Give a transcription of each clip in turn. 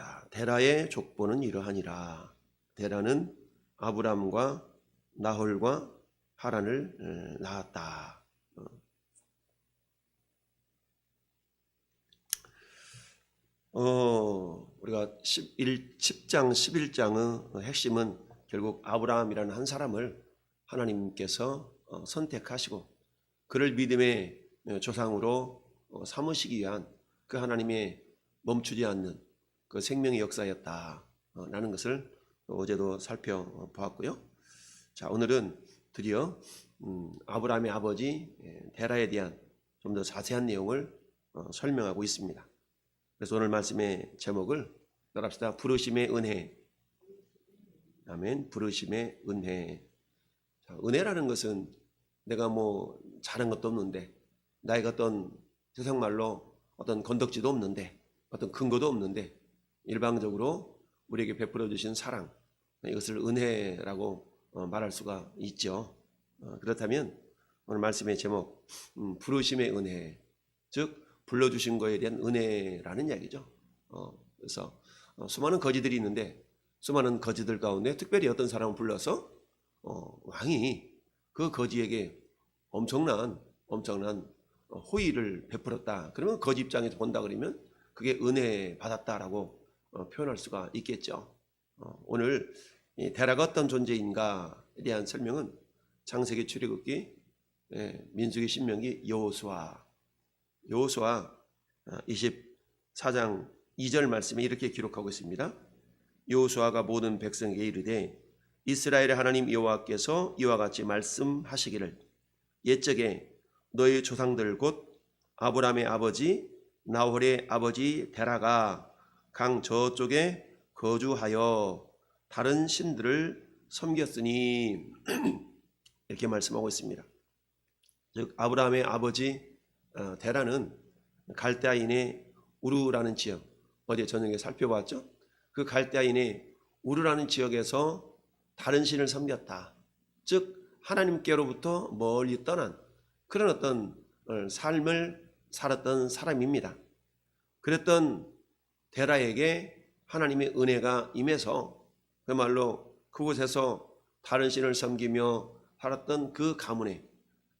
자, 데라의 족보는 이러하니라. 데라는 아브람과 나홀과 하란을 낳았다. 우리가 10장 11장의 핵심은 결국 아브라함이라는 한 사람을 하나님께서 선택하시고 그를 믿음의 조상으로 삼으시기 위한 그 하나님의 멈추지 않는 그 생명의 역사였다라는 것을 어제도 살펴보았고요. 자, 오늘은 드디어 아브라함의 아버지 데라에 대한 좀 더 자세한 내용을 설명하고 있습니다. 그래서 오늘 말씀의 제목을 따라합시다. 부르심의 은혜. 아멘. 부르심의 은혜. 자, 은혜라는 것은 내가 뭐 잘한 것도 없는데, 나에게 어떤 세상말로 어떤 건덕지도 없는데, 어떤 근거도 없는데, 일방적으로 우리에게 베풀어 주신 사랑, 이것을 은혜라고 말할 수가 있죠. 그렇다면 오늘 말씀의 제목, 부르심의 은혜, 즉 불러주신 거에 대한 은혜라는 이야기죠. 그래서 수많은 거지들이 있는데 수많은 거지들 가운데 특별히 어떤 사람을 불러서 왕이 그 거지에게 엄청난 호의를 베풀었다. 그러면 거지 입장에서 본다 그러면 그게 은혜 받았다라고 표현할 수가 있겠죠. 오늘 데라가 어떤 존재인가에 대한 설명은 창세기, 출애굽기, 민수기, 신명기, 여호수아 24장 2절 말씀에 이렇게 기록하고 있습니다. 여호수아가 모든 백성에게 이르되 이스라엘의 하나님 여호와께서 이와 같이 말씀하시기를 옛적에 너희 조상들 곧 아브라함의 아버지 나홀의 아버지 데라가 강 저쪽에 거주하여 다른 신들을 섬겼으니 이렇게 말씀하고 있습니다. 즉 아브라함의 아버지 데라는 갈대아인의 우르라는 지역, 어제 저녁에 살펴봤죠. 그 갈대아인의 우르라는 지역에서 다른 신을 섬겼다. 즉 하나님께로부터 멀리 떠난 그런 어떤 삶을 살았던 사람입니다. 그랬던 데라에게 하나님의 은혜가 임해서 그야말로 그곳에서 다른 신을 섬기며 살았던 그 가문에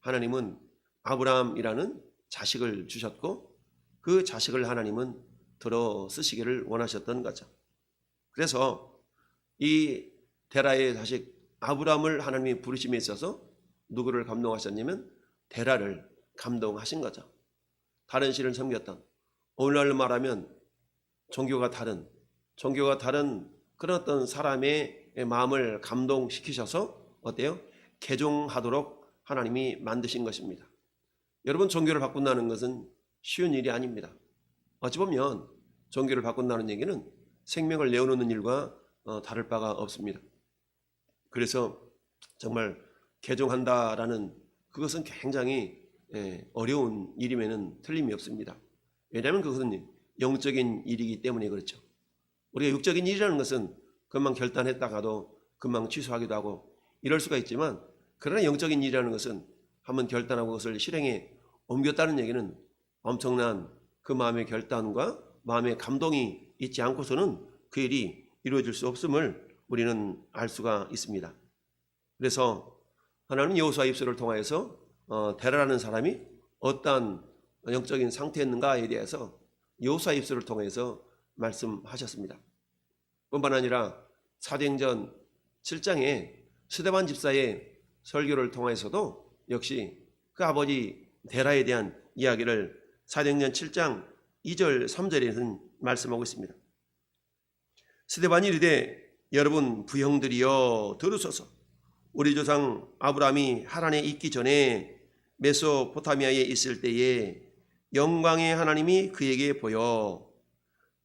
하나님은 아브라함이라는 자식을 주셨고 그 자식을 하나님은 들어 쓰시기를 원하셨던 거죠. 그래서 이 데라의 자식 아브라함을 하나님이 부르심에 있어서 누구를 감동하셨냐면 데라를 감동하신 거죠. 다른 신을 섬겼던, 오늘날로 말하면 종교가 다른 그런 어떤 사람의 마음을 감동시키셔서 어때요? 개종하도록 하나님이 만드신 것입니다. 여러분, 종교를 바꾼다는 것은 쉬운 일이 아닙니다. 어찌 보면 종교를 바꾼다는 얘기는 생명을 내어놓는 일과 다를 바가 없습니다. 그래서 정말 개종한다라는 그것은 굉장히 어려운 일임에는 틀림이 없습니다. 왜냐하면 그것은 영적인 일이기 때문에 그렇죠. 우리가 육적인 일이라는 것은 금방 결단했다가도 금방 취소하기도 하고 이럴 수가 있지만, 그러나 영적인 일이라는 것은 한번 결단하고 그것을 실행에 옮겼다는 얘기는 엄청난 그 마음의 결단과 마음의 감동이 있지 않고서는 그 일이 이루어질 수 없음을 우리는 알 수가 있습니다. 그래서 하나님은 여호수아 입술을 통하여서 데라라는 사람이 어떠한 영적인 상태였는가에 대해서 여호수아 입술을 통해서 말씀하셨습니다. 뿐만 아니라 사도행전 7장에 스데반 집사의 설교를 통해서도 역시 그 아버지 데라에 대한 이야기를 사도행전 7장 2절 3절에는 말씀하고 있습니다. 스데반이 이르되 여러분 부형들이여 들으소서. 우리 조상 아브라함이 하란에 있기 전에 메소포타미아에 있을 때에 영광의 하나님이 그에게 보여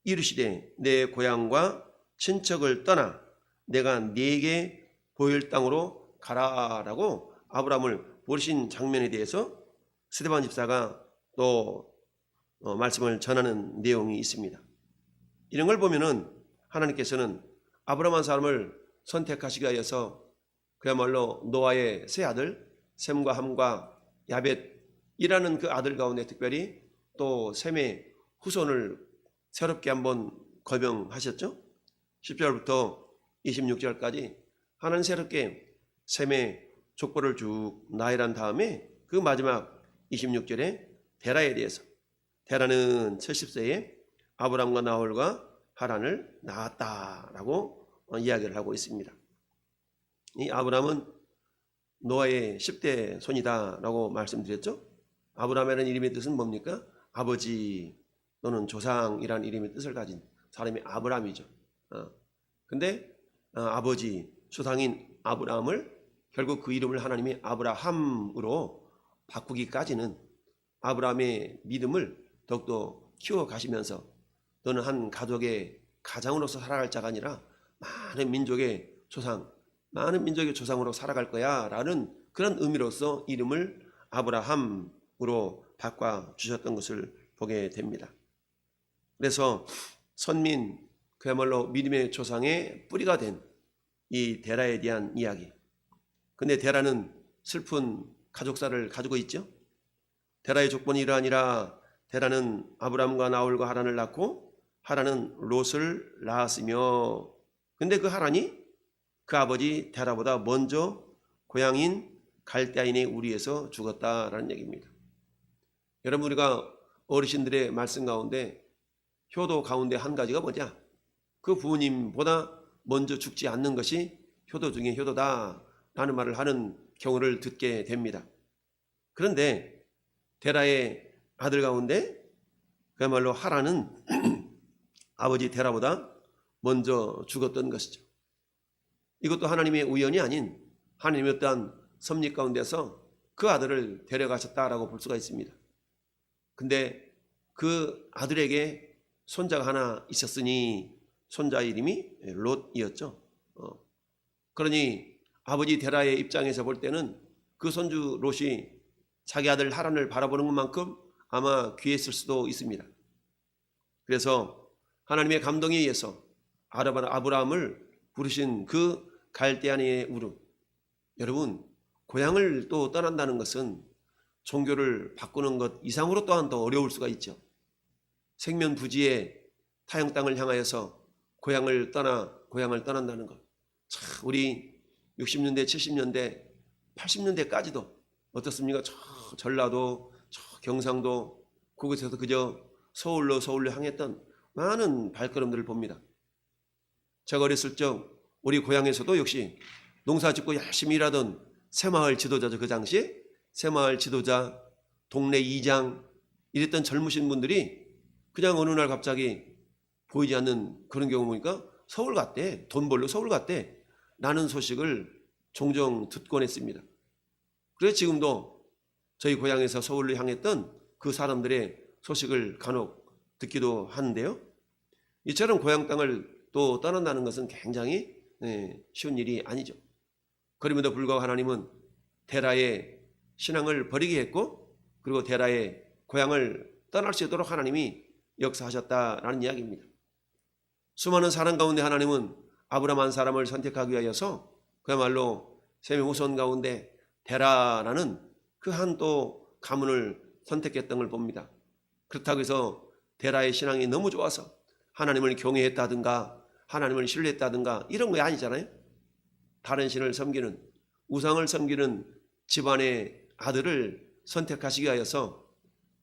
이르시되 내 고향과 친척을 떠나 내가 네게 보일 땅으로 가라라고 아브라함을 부르신 장면에 대해서 스데반 집사가 또 말씀을 전하는 내용이 있습니다. 이런 걸 보면은 하나님께서는 아브라함 한 사람을 선택하시기 위해서 그야말로 노아의 세 아들 셈과 함과 야벳이라는 그 아들 가운데 특별히 또 셈의 후손을 새롭게 한번 거명하셨죠. 10절부터 26절까지 하나님 새롭게 셈의 족보를 쭉 나열한 다음에 그 마지막 26절에 데라에 대해서, 데라는 70세에 아브람과 나홀과 하란을 낳았다라고 이야기를 하고 있습니다. 이 아브람은 노아의 10대 손이다라고 말씀드렸죠. 아브람이라는 이름의 뜻은 뭡니까? 아버지 또는 조상이라는 이름의 뜻을 가진 사람이 아브람이죠. 근데 아버지, 조상인 아브람을 결국 그 이름을 하나님이 아브라함으로 바꾸기까지는 아브람의 믿음을 더욱더 키워가시면서 너는 한 가족의 가장으로서 살아갈 자가 아니라 많은 민족의 조상으로 살아갈 거야 라는 그런 의미로서 이름을 아브라함으로 바꿔주셨던 것을 보게 됩니다. 그래서 선민, 그야말로 믿음의 조상의 뿌리가 된 이 데라에 대한 이야기. 근데 데라는 슬픈 가족사를 가지고 있죠. 데라의 족본이 이러하니라. 데라는 아브람과 나홀과 하란을 낳고 하란은 롯을 낳았으며, 근데 그 하란이 그 아버지 데라보다 먼저 고향인 갈대아인의 우리에서 죽었다라는 얘기입니다. 여러분, 우리가 어르신들의 말씀 가운데 효도 가운데 한 가지가 뭐냐? 그 부모님보다 먼저 죽지 않는 것이 효도 중에 효도다라는 말을 하는 경우를 듣게 됩니다. 그런데 데라의 아들 가운데 그야말로 하란은 아버지 데라보다 먼저 죽었던 것이죠. 이것도 하나님의 우연이 아닌 하나님의 어떠한 섭리 가운데서 그 아들을 데려가셨다라고 볼 수가 있습니다. 근데 그 아들에게 손자가 하나 있었으니 손자의 이름이 롯이었죠. 그러니 아버지 데라의 입장에서 볼 때는 그 손주 롯이 자기 아들 하란을 바라보는 것만큼 아마 귀했을 수도 있습니다. 그래서 하나님의 감동에 의해서 아브라함을 부르신 그 갈대아인의 우르, 여러분, 고향을 또 떠난다는 것은 종교를 바꾸는 것 이상으로 또한 더 어려울 수가 있죠. 생면부지의 타영 땅을 향하여서 고향을 떠난다는 것. 참, 우리 60년대, 70년대, 80년대까지도 어떻습니까? 저 전라도, 저 경상도, 그곳에서 그저 서울로 향했던 많은 발걸음들을 봅니다. 제가 어렸을 적 우리 고향에서도 역시 농사 짓고 열심히 일하던 새마을 지도자죠. 그 당시에 새마을 지도자, 동네 이장 이랬던 젊으신 분들이 그냥 어느 날 갑자기 보이지 않는 그런 경우 보니까 서울 갔대, 돈 벌러 서울 갔대 라는 소식을 종종 듣곤 했습니다. 그래서 지금도 저희 고향에서 서울로 향했던 그 사람들의 소식을 간혹 듣기도 하는데요. 이처럼 고향 땅을 또 떠난다는 것은 굉장히 쉬운 일이 아니죠. 그럼에도 불구하고 하나님은 데라의 신앙을 버리게 했고, 그리고 데라의 고향을 떠날 수 있도록 하나님이 역사하셨다라는 이야기입니다. 수많은 사람 가운데 하나님은 아브라함 한 사람을 선택하기 위하여서 그야말로 셈의 후손 가운데 데라라는 그 한 또 가문을 선택했던 걸 봅니다. 그렇다고 해서 데라의 신앙이 너무 좋아서 하나님을 경외했다든가 하나님을 신뢰했다든가 이런 거 아니잖아요. 다른 신을 섬기는, 우상을 섬기는 집안의 아들을 선택하시기 위하여서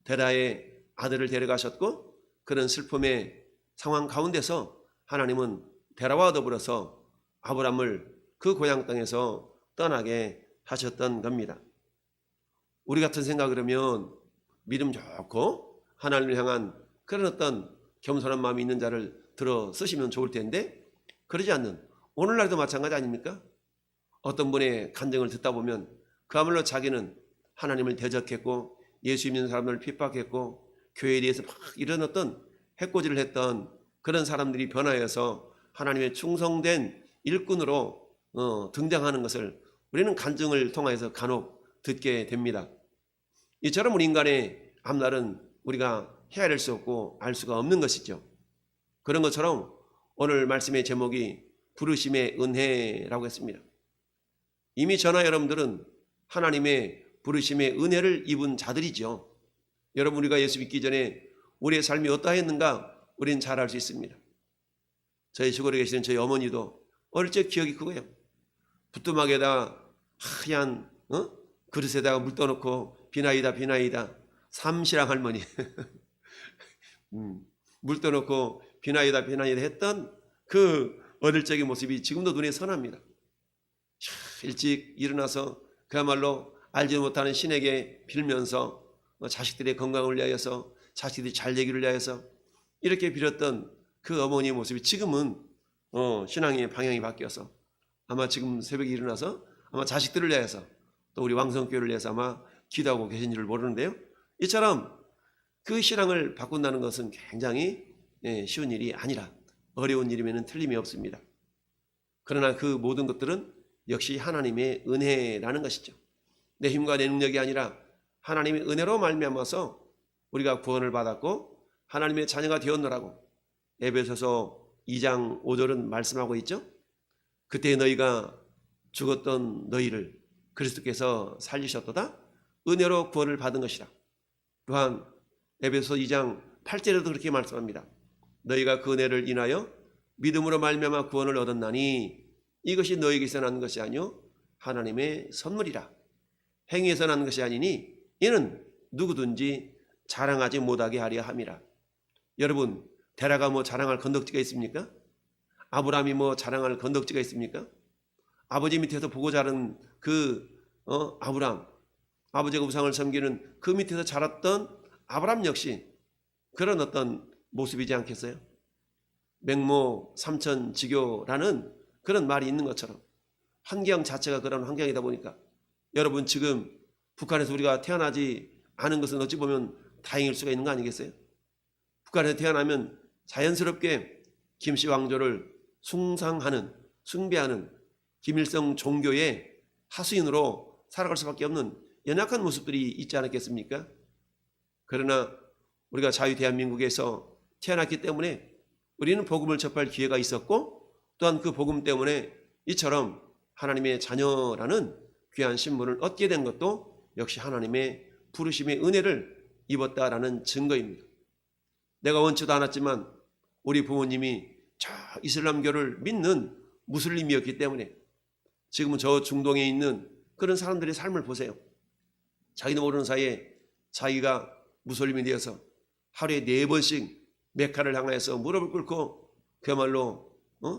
데라의 아들을 데려가셨고, 그런 슬픔의 상황 가운데서 하나님은 데라와 더불어서 아브람을 그 고향 땅에서 떠나게 하셨던 겁니다. 우리 같은 생각을 하면 믿음 좋고 하나님을 향한 그런 어떤 겸손한 마음이 있는 자를 들어 쓰시면 좋을 텐데, 그러지 않는 오늘날도 마찬가지 아닙니까? 어떤 분의 간증을 듣다 보면 그야말로 자기는 하나님을 대적했고 예수 믿는 사람들을 핍박했고 교회에 대해서 막 이런 어떤 해코지를 했던 그런 사람들이 변화해서 하나님의 충성된 일꾼으로 등장하는 것을 우리는 간증을 통해서 간혹 듣게 됩니다. 이처럼 우리 인간의 앞날은 우리가 헤아릴 수 없고 알 수가 없는 것이죠. 그런 것처럼 오늘 말씀의 제목이 부르심의 은혜라고 했습니다. 이미 저나 여러분들은 하나님의 부르심의 은혜를 입은 자들이죠. 여러분, 우리가 예수 믿기 전에 우리의 삶이 어떠했는가 우리는 잘 알 수 있습니다. 저희 시골에 계시는 저희 어머니도 어릴 적 기억이 그거예요. 부뚜막에다 하얀 그릇에다가 물 떠놓고 비나이다 삼시랑 할머니 물 떠놓고 비나이다 했던 그 어릴 적의 모습이 지금도 눈에 선합니다. 일찍 일어나서 그야말로 알지 못하는 신에게 빌면서 자식들의 건강을 위하여서, 자식들이 잘 되기를 위하여서 이렇게 빌었던 그 어머니의 모습이 지금은 신앙의 방향이 바뀌어서 아마 지금 새벽에 일어나서 아마 자식들을 위하여서 또 우리 왕성교회를 위해서 아마 기도하고 계신 줄을 모르는데요. 이처럼 그 신앙을 바꾼다는 것은 굉장히 쉬운 일이 아니라 어려운 일이면 틀림이 없습니다. 그러나 그 모든 것들은 역시 하나님의 은혜라는 것이죠. 내 힘과 내 능력이 아니라 하나님의 은혜로 말미암아서 우리가 구원을 받았고 하나님의 자녀가 되었노라고 에베소서 2장 5절은 말씀하고 있죠. 그때 너희가 죽었던 너희를 그리스도께서 살리셨도다. 은혜로 구원을 받은 것이라. 또한 에베소서 2장 8절에도 그렇게 말씀합니다. 너희가 그 은혜를 인하여 믿음으로 말미암아 구원을 얻었나니 이것이 너희에게서 난 것이 아니요 하나님의 선물이라. 행위에서 난 것이 아니니 이는 누구든지 자랑하지 못하게 하려 함이라. 여러분, 데라가 뭐 자랑할 건덕지가 있습니까? 아브라함이 뭐 자랑할 건덕지가 있습니까? 아버지 밑에서 보고 자란 그 아브라함, 아버지가 우상을 섬기는 그 밑에서 자랐던 아브라함 역시 그런 어떤 모습이지 않겠어요? 맹모 삼천지교라는 그런 말이 있는 것처럼 환경 자체가 그런 환경이다 보니까 여러분 지금 북한에서 우리가 태어나지 않은 것은 어찌 보면 다행일 수가 있는 거 아니겠어요? 북한에서 태어나면 자연스럽게 김씨 왕조를 숭상하는, 숭배하는 김일성 종교의 하수인으로 살아갈 수밖에 없는 연약한 모습들이 있지 않았겠습니까? 그러나 우리가 자유 대한민국에서 태어났기 때문에 우리는 복음을 접할 기회가 있었고 또한 그 복음 때문에 이처럼 하나님의 자녀라는 귀한 신분을 얻게 된 것도 역시 하나님의 부르심의 은혜를 입었다라는 증거입니다. 내가 원치도 않았지만 우리 부모님이 저 이슬람교를 믿는 무슬림이었기 때문에 지금은 저 중동에 있는 그런 사람들의 삶을 보세요. 자기도 모르는 사이에 자기가 무슬림이 되어서 하루에 4번씩 메카를 향해서 무릎을 꿇고 그야말로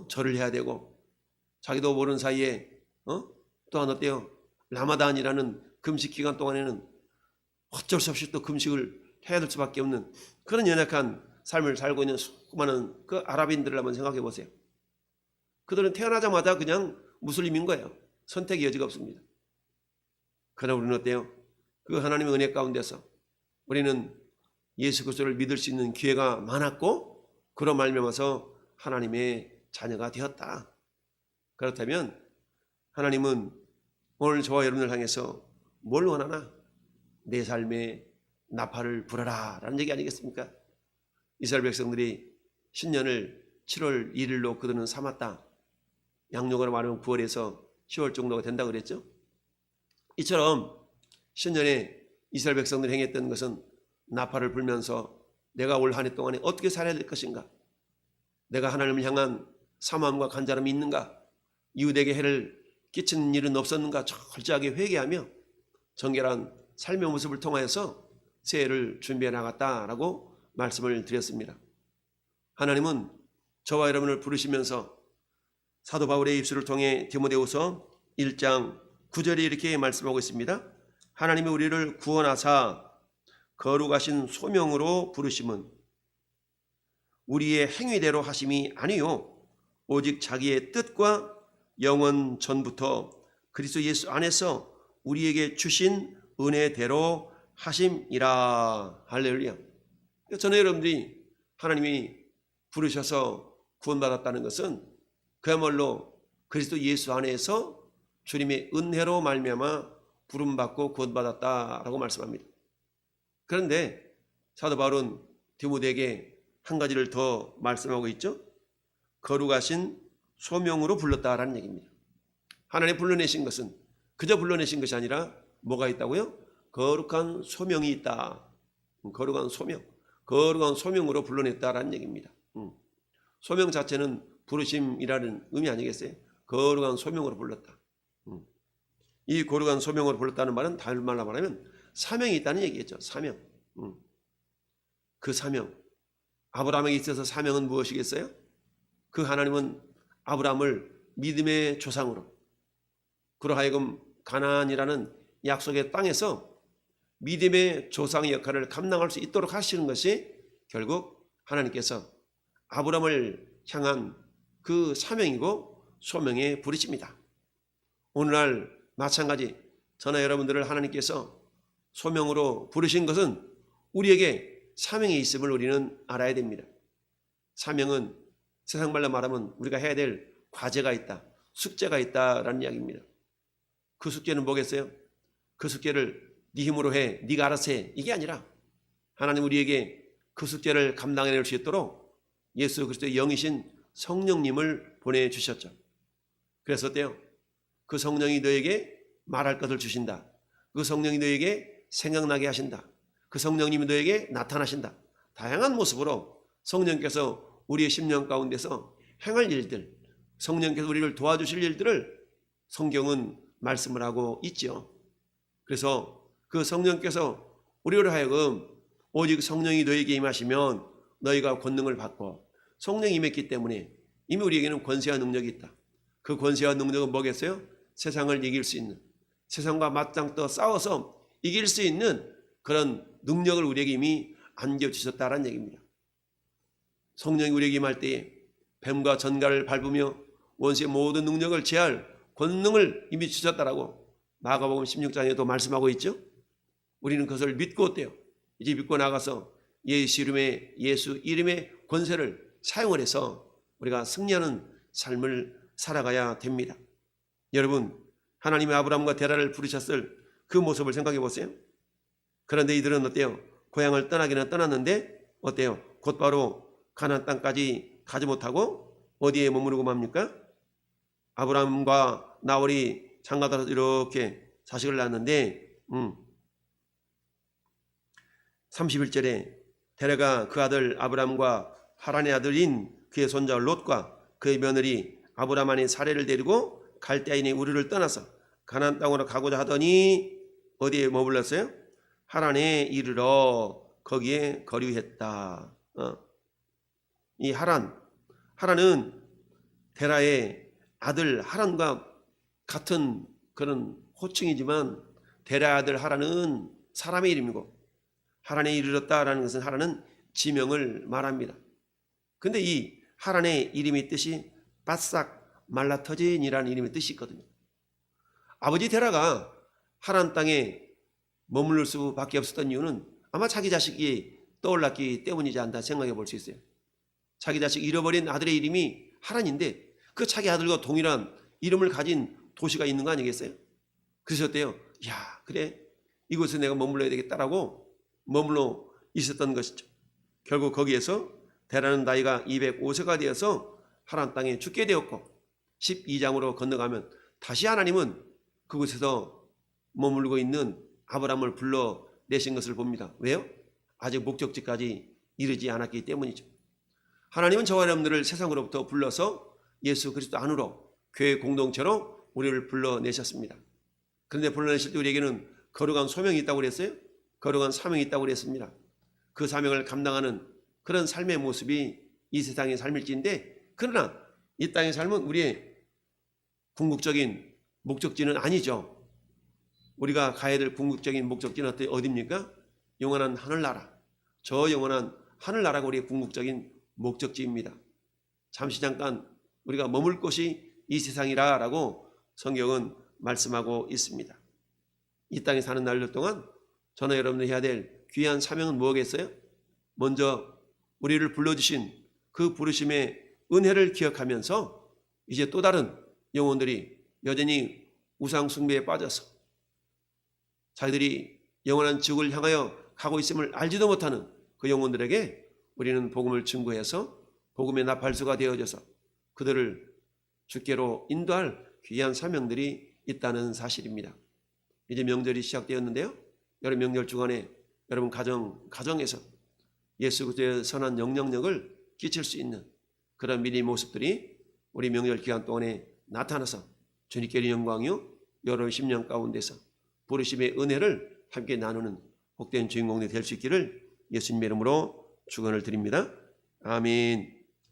절을 해야 되고 자기도 모르는 사이에 또한 어때요? 라마단이라는 금식 기간 동안에는 어쩔 수 없이 또 금식을 해야 될 수밖에 없는 그런 연약한 삶을 살고 있는 수많은 그 아랍인들을 한번 생각해 보세요. 그들은 태어나자마자 그냥 무슬림인 거예요. 선택의 여지가 없습니다. 그러나 우리는 어때요? 그 하나님의 은혜 가운데서 우리는 예수 그리스도를 믿을 수 있는 기회가 많았고 그로 말미암아서 하나님의 자녀가 되었다. 그렇다면 하나님은 오늘 저와 여러분을 향해서 뭘 원하나? 내 삶에 나팔을 불어라 라는 얘기 아니겠습니까? 이스라엘 백성들이 신년을 7월 1일로 그들은 삼았다. 양력으로 말하면 9월에서 10월 정도가 된다고 그랬죠. 이처럼 신년에 이스라엘 백성들이 행했던 것은 나팔을 불면서 내가 올 한 해 동안에 어떻게 살아야 될 것인가? 내가 하나님을 향한 사모함과 간절함이 있는가? 이웃에게 해를 끼치는 일은 없었는가? 철저하게 회개하며 정결한 삶의 모습을 통하여서 새해를 준비해 나갔다라고 말씀을 드렸습니다. 하나님은 저와 여러분을 부르시면서 사도 바울의 입술을 통해 디모데후서 1장 9절에 이렇게 말씀하고 있습니다. 하나님이 우리를 구원하사 거룩하신 소명으로 부르심은 우리의 행위대로 하심이 아니요 오직 자기의 뜻과 영원 전부터 그리스도 예수 안에서 우리에게 주신 은혜대로 하심이라. 할렐루야. 저는 여러분들이 하나님이 부르셔서 구원받았다는 것은 그야말로 그리스도 예수 안에서 주님의 은혜로 말미암아 부름받고 구원받았다라고 말씀합니다. 그런데 사도 바울은 디모데에게 한 가지를 더 말씀하고 있죠. 거룩하신 소명으로 불렀다라는 얘기입니다. 하나님 불러내신 것은 그저 불러내신 것이 아니라 뭐가 있다고요? 거룩한 소명이 있다. 거룩한 소명. 거룩한 소명으로 불러냈다라는 얘기입니다. 소명 자체는 부르심이라는 의미 아니겠어요? 거룩한 소명으로 불렀다. 이 거룩한 소명으로 불렀다는 말은 다른 말로 말하면 사명이 있다는 얘기겠죠. 사명. 그 사명. 아브라함에게 있어서 사명은 무엇이겠어요? 그 하나님은 아브라함을 믿음의 조상으로 그로 하여금 가나안이라는 약속의 땅에서 믿음의 조상의 역할을 감당할 수 있도록 하시는 것이 결국 하나님께서 아브라함을 향한 그 사명이고 소명의 부르심이다. 오늘날 마찬가지 저나 여러분들을 하나님께서 소명으로 부르신 것은 우리에게 사명이 있음을 우리는 알아야 됩니다. 사명은 세상 말로 말하면 우리가 해야 될 과제가 있다, 숙제가 있다라는 이야기입니다. 그 숙제는 뭐겠어요? 그 숙제를 네 힘으로 해, 네가 알아서 해, 이게 아니라 하나님 우리에게 그 숙제를 감당해낼 수 있도록 예수 그리스도의 영이신 성령님을 보내주셨죠. 그래서 어때요? 그 성령이 너에게 말할 것을 주신다. 그 성령이 너에게 생각나게 하신다. 그 성령님이 너에게 나타나신다. 다양한 모습으로 성령께서 우리의 심령 가운데서 행할 일들, 성령께서 우리를 도와주실 일들을 성경은 말씀을 하고 있지요. 그래서 그 성령께서 우리로 하여금 오직 성령이 너에게 임하시면 너희가 권능을 받고, 성령이 임했기 때문에 이미 우리에게는 권세와 능력이 있다. 그 권세와 능력은 뭐겠어요? 세상을 이길 수 있는, 세상과 맞짱떠 싸워서 이길 수 있는 그런 능력을 우리에게 이미 안겨주셨다는 얘기입니다. 성령이 우리에게 임할 때에 뱀과 전갈을 밟으며 원수의 모든 능력을 제할 권능을 이미 주셨다라고 마가복음 16장에도 말씀하고 있죠. 우리는 그것을 믿고 어때요? 이제 믿고 나가서 예수 이름의 권세를 사용을 해서 우리가 승리하는 삶을 살아가야 됩니다. 여러분, 하나님의 아브라함과 데라를 부르셨을 그 모습을 생각해 보세요. 그런데 이들은 어때요? 고향을 떠나기는 떠났는데 어때요? 곧바로 가나안 땅까지 가지 못하고 어디에 머무르고 맙니까? 아브라함과 나홀이 장가들어서 이렇게 자식을 낳았는데 31절에 데라가 그 아들 아브라함과 하란의 아들인 그의 손자 롯과 그의 며느리 아브라함 아내 사레를 데리고 갈대아인의 우르를 떠나서 가나안 땅으로 가고자 하더니 어디에 머물렀어요? 하란에 이르러 거기에 거류했다. 이 하란은 데라의 아들 하란과 같은 그런 호칭이지만 데라의 아들 하란은 사람의 이름이고 하란에 이르렀다라는 것은 하란은 지명을 말합니다. 근데 이 하란의 이름의 뜻이 바싹 말라터진이라는 이름의 뜻이 있거든요. 아버지 데라가 하란 땅에 머무를 수밖에 없었던 이유는 아마 자기 자식이 떠올랐기 때문이지 않나 생각해 볼 수 있어요. 자기 자식 잃어버린 아들의 이름이 하란인데 그 자기 아들과 동일한 이름을 가진 도시가 있는 거 아니겠어요? 그래서 어때요? 야, 그래, 이곳에 내가 머물러야 되겠다라고 머물러 있었던 것이죠. 결국 거기에서 데라는 나이가 205세가 되어서 하란 땅에 죽게 되었고 12장으로 건너가면 다시 하나님은 그곳에서 머물고 있는 아브라함을 불러내신 것을 봅니다. 왜요? 아직 목적지까지 이르지 않았기 때문이죠. 하나님은 저와 여러분들을 세상으로부터 불러서 예수 그리스도 안으로 교회 공동체로 우리를 불러내셨습니다. 그런데 불러내실 때 우리에게는 거룩한 소명이 있다고 그랬어요? 거룩한 사명이 있다고 그랬습니다. 그 사명을 감당하는 그런 삶의 모습이 이 세상의 삶일지인데, 그러나 이 땅의 삶은 우리의 궁극적인 목적지는 아니죠. 우리가 가야 될 궁극적인 목적지는 어디입니까? 영원한 하늘나라. 저 영원한 하늘나라가 우리의 궁극적인 목적지입니다. 잠시 잠깐 우리가 머물 곳이 이 세상이라고 성경은 말씀하고 있습니다. 이 땅에 사는 날들 동안 저는 여러분들이 해야 될 귀한 사명은 뭐겠어요? 먼저 우리를 불러주신 그 부르심의 은혜를 기억하면서 이제 또 다른 영혼들이 여전히 우상 숭배에 빠져서 자기들이 영원한 지옥을 향하여 가고 있음을 알지도 못하는 그 영혼들에게 우리는 복음을 증거해서 복음의 나팔수가 되어져서 그들을 주께로 인도할 귀한 사명들이 있다는 사실입니다. 이제 명절이 시작되었는데요. 여러분 명절 주간에 여러분 가정에서 예수 그리스도의 선한 영향력을 끼칠 수 있는 그런 미래의 모습들이 우리 명절 기간 동안에 나타나서 주님께 영광이요 여러분 10년 가운데서 부르심의 은혜를 함께 나누는 복된 주인공이 될 수 있기를 예수님의 이름으로 축원을 드립니다. 아멘.